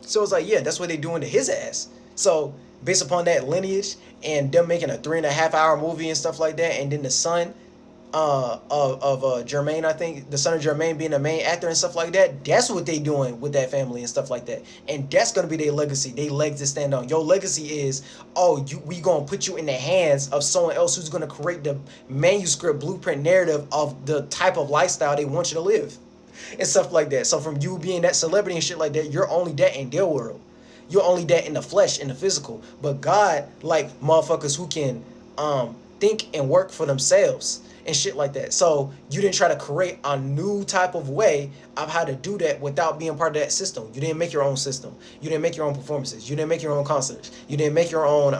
So it's like, yeah, that's what they doing to his ass. So based upon that lineage and them making a 3.5 hour movie and stuff like that, and then the son of Jermaine, I think the son of Jermaine being the main actor and stuff like that, that's what they doing with that family and stuff like that. And that's gonna be their legacy, their legs to stand on. Your legacy is, oh, we gonna put you in the hands of someone else who's gonna create the manuscript blueprint narrative of the type of lifestyle they want you to live and stuff like that. So from you being that celebrity and shit like that, you're only that in their world. You're only that in the flesh, in the physical. But God like motherfuckers who can think and work for themselves and shit like that. So you didn't try to create a new type of way of how to do that without being part of that system. You didn't make your own system. You didn't make your own performances. You didn't make your own concerts. You didn't make your own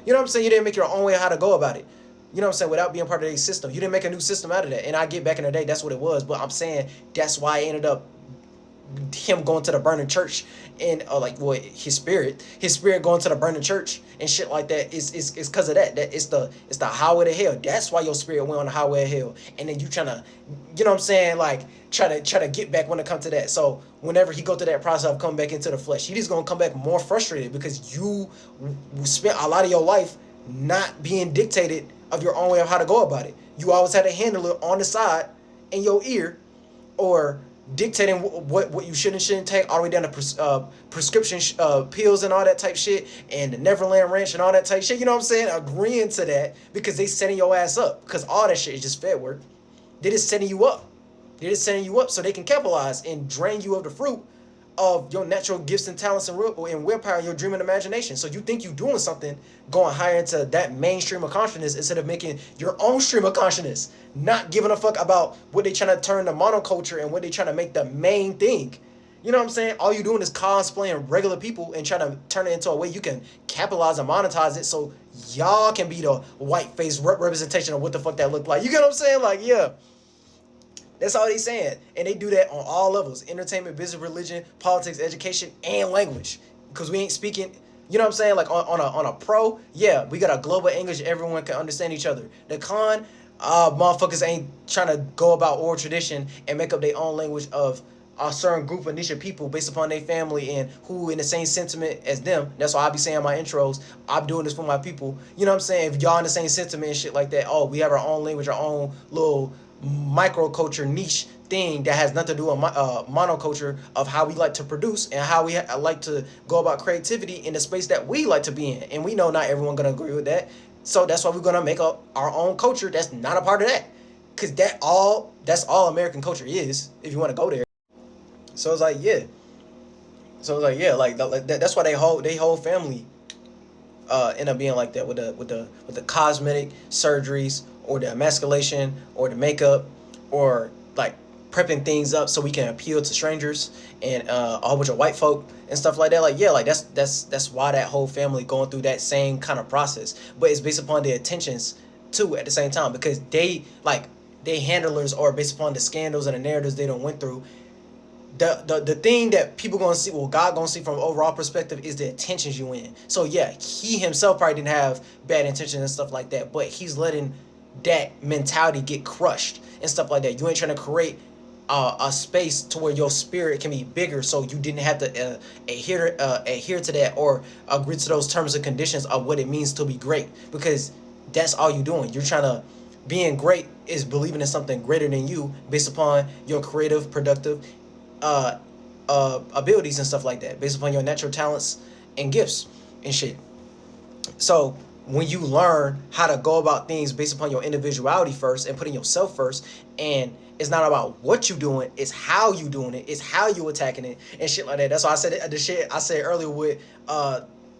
you know what I'm saying? You didn't make your own way of how to go about it. You know what I'm saying? Without being part of the system. You didn't make a new system out of that. And I get back in the day, that's what it was. But I'm saying that's why I ended up him going to the burning church and his spirit going to the burning church and shit like that is because of that it's the highway to hell. That's why your spirit went on the highway of hell, and then you trying to, you know what I'm saying, like try to get back when it comes to that. So whenever he go through that process of coming back into the flesh, he just gonna come back more frustrated because you spent a lot of your life not being dictated of your own way of how to go about it. You always had to handle it on the side in your ear, or dictating what you should and shouldn't take, all the way down to prescription pills and all that type shit, and the Neverland Ranch and all that type shit. You know what I'm saying? Agreeing to that because they setting your ass up, because all that shit is just fed work. They just setting you up. They're just setting you up so they can capitalize and drain you of the fruit of your natural gifts and talents and willpower and your dream and imagination. So you think you doing something, going higher into that mainstream of consciousness instead of making your own stream of consciousness, not giving a fuck about what they trying to turn the monoculture and what they trying to make the main thing. You know what I'm saying? All you doing is cosplaying regular people and trying to turn it into a way you can capitalize and monetize it so y'all can be the white face representation of what the fuck that look like. You get what I'm saying? Like, yeah. That's all they saying. And they do that on all levels. Entertainment, business, religion, politics, education, and language. Because we ain't speaking, you know what I'm saying? Like on a pro, yeah, we got a global English, everyone can understand each other. The con, motherfuckers ain't trying to go about oral tradition and make up their own language of a certain group of niche of people based upon their family and who in the same sentiment as them. That's why I be saying in my intros, I'm doing this for my people. You know what I'm saying? If y'all in the same sentiment and shit like that, oh, we have our own language, our own little microculture niche thing that has nothing to do with monoculture of how we like to produce and how we like to go about creativity in the space that we like to be in. And we know not everyone gonna agree with that. So that's why we're gonna make up our own culture that's not a part of that. Cause that's all American culture is, if you want to go there. So it's like, yeah. So it's like, yeah, like that's why they whole family end up being like that with the cosmetic surgeries or the emasculation or the makeup or like prepping things up so we can appeal to strangers and a whole bunch of white folk and stuff like that. Like, yeah, like that's why that whole family going through that same kind of process. But it's based upon their intentions too at the same time, because they handlers are based upon the scandals and the narratives they don't went through. The thing that people gonna see, well, God gonna see from an overall perspective, is the intentions you in. So yeah, he himself probably didn't have bad intentions and stuff like that, but he's letting that mentality get crushed and stuff like that. You ain't trying to create a space to where your spirit can be bigger, so you didn't have to adhere to that or agree to those terms and conditions of what it means to be great, because that's all you're doing. You're trying to being great is believing in something greater than you based upon your creative, productive abilities and stuff like that, based upon your natural talents and gifts and shit. So when you learn how to go about things based upon your individuality first and putting yourself first, and it's not about what you doing, it's how you doing it, it's how you attacking it and shit like that. That's why I said the shit I said earlier with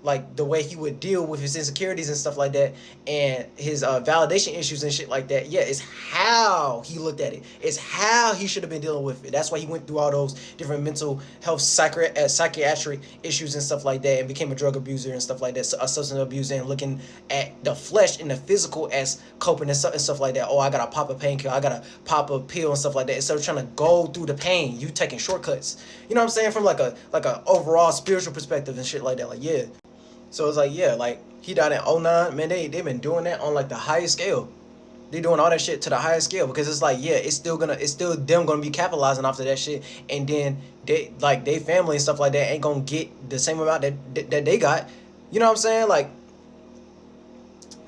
like the way he would deal with his insecurities and stuff like that, and his validation issues and shit like that. Yeah, it's how he looked at it. It's how he should have been dealing with it. That's why he went through all those different mental health psychiatric issues and stuff like that, and became a drug abuser and stuff like that, a substance abuser, and looking at the flesh and the physical as coping and stuff like that. Oh, I gotta pop a painkiller, I gotta pop a pill and stuff like that. Instead of trying to go through the pain, you taking shortcuts. You know what I'm saying? From like a overall spiritual perspective and shit like that. Like, yeah. So it's like, yeah, like he died in '09. Man, they've been doing that on like the highest scale. They doing all that shit to the highest scale, because it's like, yeah, it's still them gonna be capitalizing off of that shit, and then they family and stuff like that ain't gonna get the same amount that they got. You know what I'm saying? Like,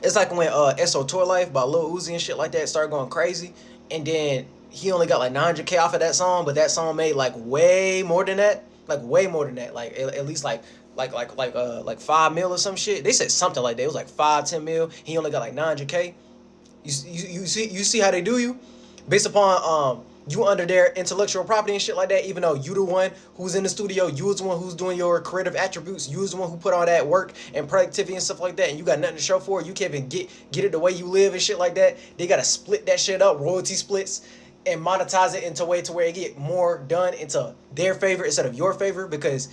it's like when SO Tour Life by Lil Uzi and shit like that started going crazy, and then he only got like 900K off of that song, but that song made like way more than that, like at least like 5 mil or some shit. They said something like that. It was like 5-10 mil. He only got like 900K. You see how they do you, based upon you under their intellectual property and shit like that. Even though you the one who's in the studio, you was the one who's doing your creative attributes, you was the one who put all that work and productivity and stuff like that, and you got nothing to show for it. You can't even get it the way you live and shit like that. They gotta split that shit up, royalty splits, and monetize it into a way to where it get more done into their favor instead of your favor, because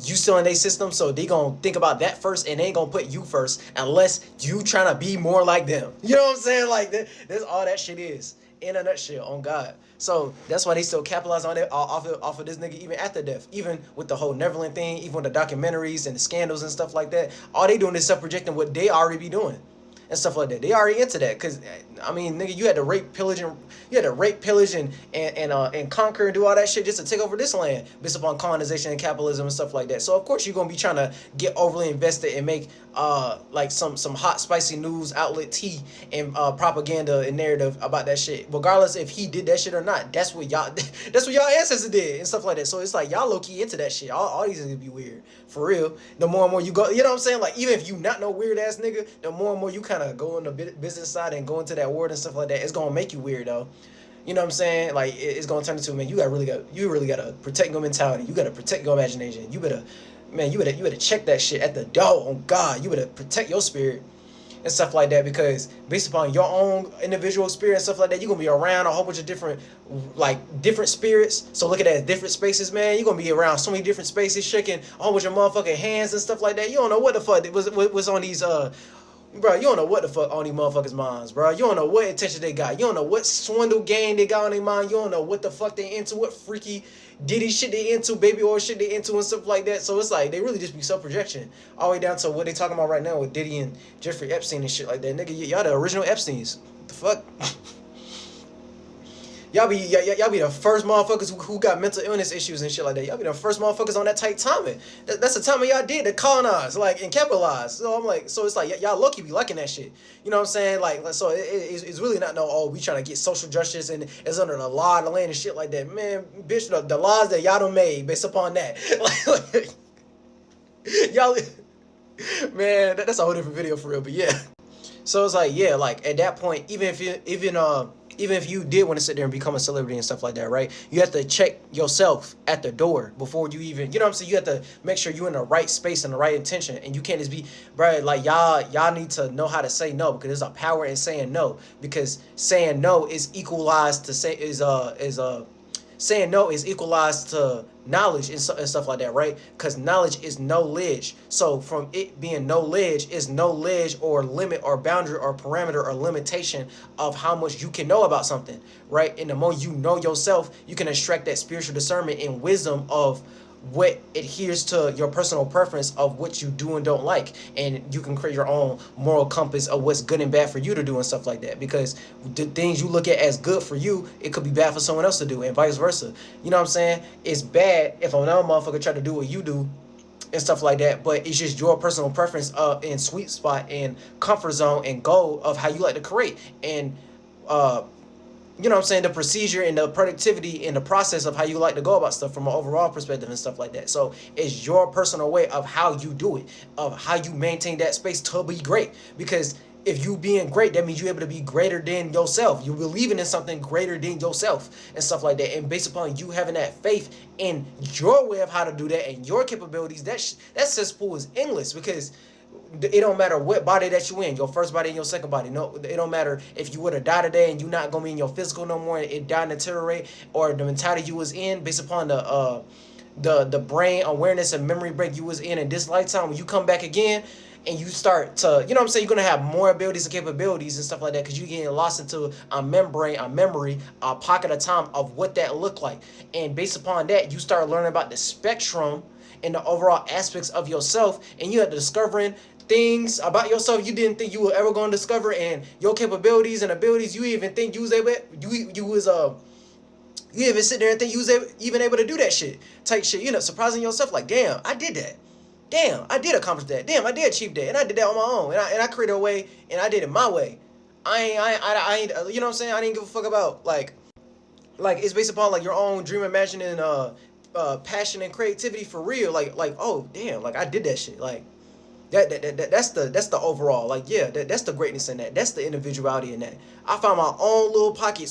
you still in their system. So they gonna think about that first, and they ain't gonna put you first unless you trying to be more like them. You know what I'm saying? Like, that's all that shit is in a nutshell, on God. So that's why they still capitalize on it off of this nigga even after death, even with the whole Neverland thing, even with the documentaries and the scandals and stuff like that. All they doing is self-projecting what they already be doing and stuff like that. They already into that, because I mean, nigga, you had to rape, pillage, and conquer and do all that shit just to take over this land based upon colonization and capitalism and stuff like that. So of course you're gonna be trying to get overly invested and make like some hot spicy news outlet tea and propaganda and narrative about that shit, regardless if he did that shit or not. That's what y'all ancestors did and stuff like that. So it's like y'all low key into that shit. All these niggas be weird for real. The more and more you go, you know what I'm saying? Like, even if you not no weird ass nigga, the more and more you kind of go on the business side and go into that world and stuff like that, it's gonna make you weird though. You know what I'm saying? Like, it's gonna turn into, man, you really gotta protect your mentality. You gotta protect your imagination. You better check that shit at the door. On God, you better protect your spirit and stuff like that, because based upon your own individual spirit and stuff like that, you're gonna be around a whole bunch of different spirits. So look at that, different spaces, man. You're gonna be around so many different spaces, shaking a whole bunch of motherfucking hands and stuff like that. You don't know what the fuck was on these bro, you don't know what the fuck on these motherfuckers' minds, bro. You don't know what intention they got. You don't know what swindle game they got on their mind. You don't know what the fuck they into, what freaky Diddy shit they into, baby oil shit they into and stuff like that. So it's like, they really just be self-projection. All the way down to what they talking about right now with Diddy and Jeffrey Epstein and shit like that. Nigga, y'all the original Epsteins. What the fuck? y'all be the first motherfuckers who got mental illness issues and shit like that. Y'all be the first motherfuckers on that tight timing. That's the timing y'all did to colonize, like, and capitalize. So I'm like, so it's like y'all low-key be liking that shit. You know what I'm saying? Like so it's really not no, oh, we trying to get social justice and it's under the law of the land and shit like that. Man, bitch, the laws that y'all done made based upon that. like y'all, man, that's a whole different video for real. But yeah. So it's like, yeah, like at that point, even if you did want to sit there and become a celebrity and stuff like that, right? You have to check yourself at the door before you even, you know what I'm saying? You have to make sure you're in the right space and the right intention, and you can't just be, bro. Like y'all need to know how to say no, because there's a power in saying no. Because saying no is equalized to saying no is equalized to knowledge and stuff like that, right? Because knowledge is knowledge. So from it being knowledge is knowledge or limit or boundary or parameter or limitation of how much you can know about something, right? And the more you know yourself, you can extract that spiritual discernment and wisdom of what adheres to your personal preference of what you do and don't like, and you can create your own moral compass of what's good and bad for you to do and stuff like that, because the things you look at as good for you, it could be bad for someone else to do, and vice versa. You know what I'm saying? It's bad if another motherfucker try to do what you do and stuff like that, but it's just your personal preference and sweet spot and comfort zone and goal of how you like to create, and you know what I'm saying, the procedure and the productivity and the process of how you like to go about stuff from an overall perspective and stuff like that. So it's your personal way of how you do it, of how you maintain that space to be great. Because if you being great, that means you're able to be greater than yourself. You're believing in something greater than yourself and stuff like that. And based upon you having that faith in your way of how to do that and your capabilities, that's cesspool is endless, because it don't matter what body that you in, your first body and your second body. No, it don't matter if you would have died today and you not gonna be in your physical no more, and it died and deteriorate, or the mentality you was in based upon the brain awareness and memory break you was in this lifetime. When you come back again and you start to, you know what I'm saying, you're gonna have more abilities and capabilities and stuff like that, because you're getting lost into a membrane, a memory, a pocket of time of what that looked like. And based upon that, you start learning about the spectrum and the overall aspects of yourself, and you are discovering things about yourself you didn't think you were ever going to discover, and your capabilities and abilities you even think you was able, you even sit there and think you was even able to do that shit type shit, you know, surprising yourself like, damn, I did that, damn, I did accomplish that, damn, I did achieve that, and I did that on my own, and I created a way, and I did it my way. I ain't you know what I'm saying, I didn't give a fuck about like it's based upon like your own dream, imagining, passion and creativity for real, like oh damn, like I did that shit, like that's the overall, like, yeah, that's the greatness in that, that's the individuality in that. I found my own little pocket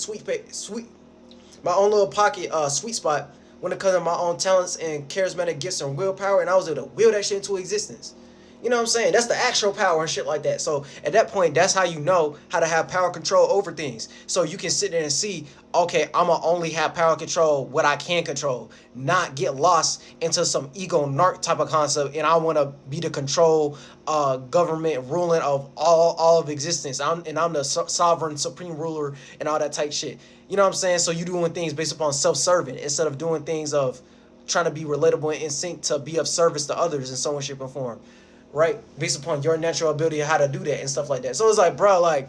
my own little pocket sweet spot when it comes to my own talents and charismatic gifts and willpower, and I was able to will that shit into existence. You know what I'm saying? That's the actual power and shit like that. So at that point, that's how you know how to have power control over things. So you can sit there and see, okay, I'ma only have power control what I can control, not get lost into some ego narc type of concept, and I want to be the control government ruling of all of existence. I'm the sovereign supreme ruler and all that type shit. You know what I'm saying? So you doing things based upon self-serving instead of doing things of trying to be relatable and in sync to be of service to others in some way, shape, or form. Right? Based upon your natural ability of how to do that and stuff like that. So it's like, bro, like,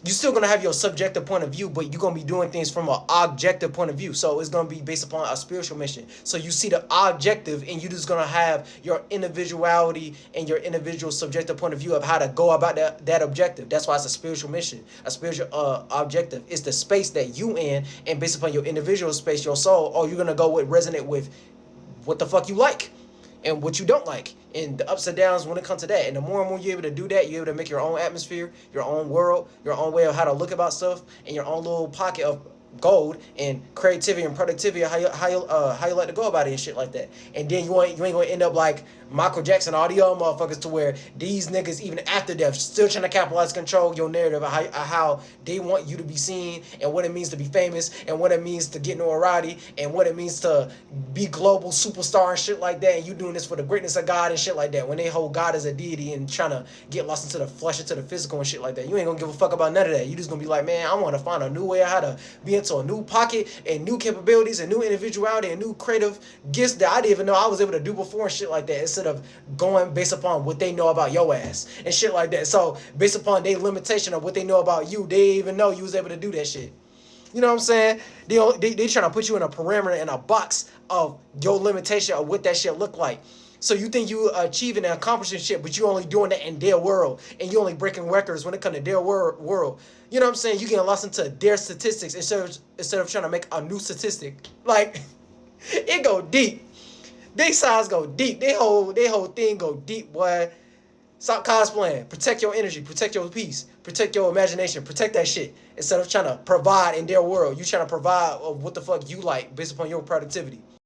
you're still gonna have your subjective point of view, but you're gonna be doing things from an objective point of view. So it's gonna be based upon a spiritual mission. So you see the objective, and you're just gonna have your individuality and your individual subjective point of view of how to go about that objective. That's why it's a spiritual mission, a spiritual objective. It's the space that you in, and based upon your individual space, your soul, or you're gonna go with resonate with what the fuck you like and what you don't like, and the ups and downs when it comes to that. And the more and more you're able to do that, you're able to make your own atmosphere, your own world, your own way of how to look about stuff, and your own little pocket of gold and creativity and productivity, how you like to go about it and shit like that. And then you ain't gonna end up like Michael Jackson, all the other motherfuckers, to where these niggas, even after death, still trying to capitalize, control your narrative of how they want you to be seen, and what it means to be famous, and what it means to get notoriety, and what it means to be global superstar and shit like that. And you doing this for the greatness of God and shit like that, when they hold God as a deity and trying to get lost into the flesh, into the physical and shit like that. You ain't gonna give a fuck about none of that. You just gonna be like, man, I want to find a new way of how to be into a new pocket and new capabilities and new individuality and new creative gifts that I didn't even know I was able to do before and shit like that, instead of going based upon what they know about your ass and shit like that. So based upon their limitation of what they know about you, they didn't even know you was able to do that shit. You know what I'm saying? They trying to put you in a perimeter, in a box of your limitation of what that shit look like. So you think you achieving and accomplishing shit, but you only doing that in their world, and you only breaking records when it come to their world. You know what I'm saying? You getting lost into their statistics instead of trying to make a new statistic. Like, it go deep. They sides go deep. They whole thing go deep, boy. Stop cosplaying. Protect your energy. Protect your peace. Protect your imagination. Protect that shit. Instead of trying to provide in their world, you trying to provide what the fuck you like based upon your productivity.